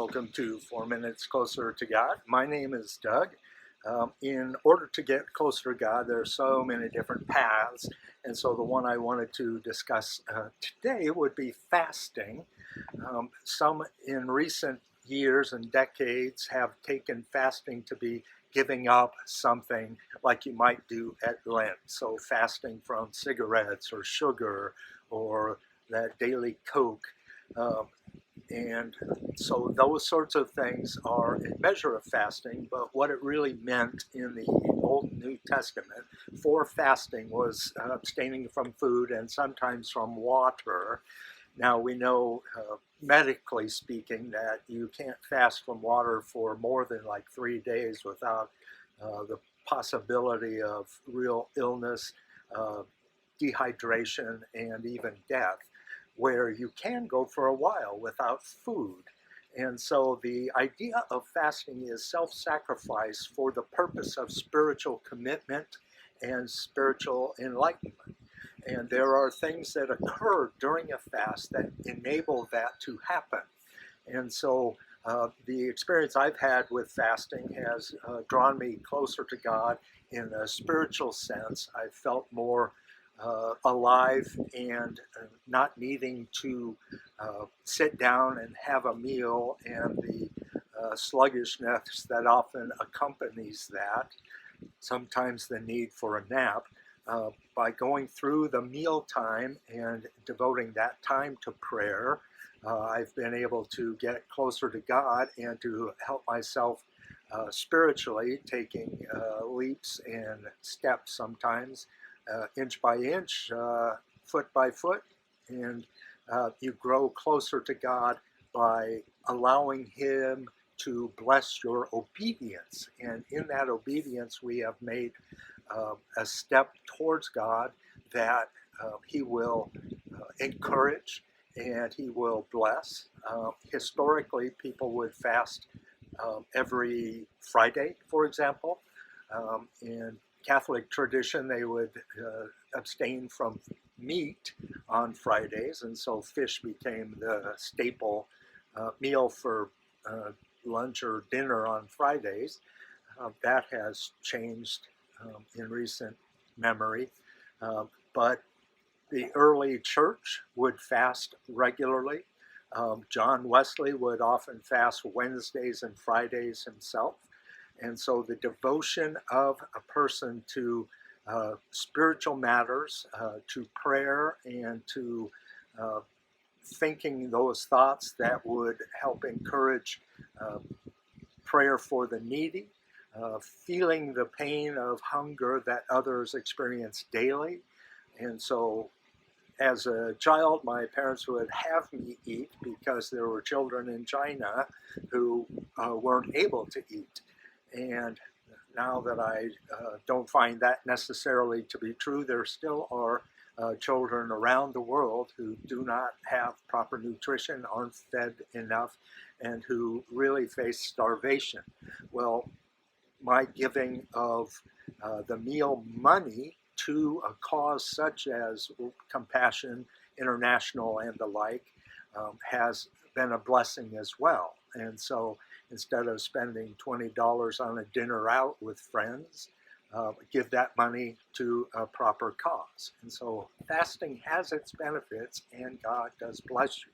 welcome to 4 Minutes Closer to God. My name is Doug. In order to get closer to God, there are so many different paths, and so the one I wanted to discuss today would be fasting. Some in recent years and decades have taken fasting to be giving up something like you might do at Lent, so fasting from cigarettes or sugar or that daily Coke. Um, and so those sorts of things are a measure of fasting, but what it really meant in the Old and New Testament for fasting was abstaining from food and sometimes from water. Now we know, medically speaking, that you can't fast from water for more than like 3 days without the possibility of real illness, uh, dehydration, and even death, where you can go for a while without food. And so the idea of fasting is self-sacrifice for the purpose of spiritual commitment and spiritual enlightenment. And there are things that occur during a fast that enable that to happen. And so the experience I've had with fasting has drawn me closer to God in a spiritual sense. I've felt more alive and not needing to sit down and have a meal and the sluggishness that often accompanies that, sometimes the need for a nap. By going through the meal time and devoting that time to prayer, I've been able to get closer to God and to help myself spiritually, taking leaps and steps sometimes, inch by inch, foot by foot, and you grow closer to God by allowing Him to bless your obedience. And in that obedience, we have made a step towards God that He will encourage and He will bless. Historically, people would fast every Friday, for example. In Catholic tradition, they would abstain from meat on Fridays, and so fish became the staple meal for lunch or dinner on Fridays. That has changed in recent memory, but the early church would fast regularly. John Wesley would often fast Wednesdays and Fridays himself. And so the devotion of a person to spiritual matters, to prayer, and to uh, thinking those thoughts that would help encourage prayer for the needy, feeling the pain of hunger that others experience daily. And so as a child, my parents would have me eat because there were children in China who weren't able to eat. And now that I don't find that necessarily to be true, there still are children around the world who do not have proper nutrition, aren't fed enough, and who really face starvation. Well, my giving of the meal money to a cause such as Compassion International and the like has been a blessing as well. And so instead of spending $20 on a dinner out with friends, give that money to a proper cause. And so fasting has its benefits, and God does bless you.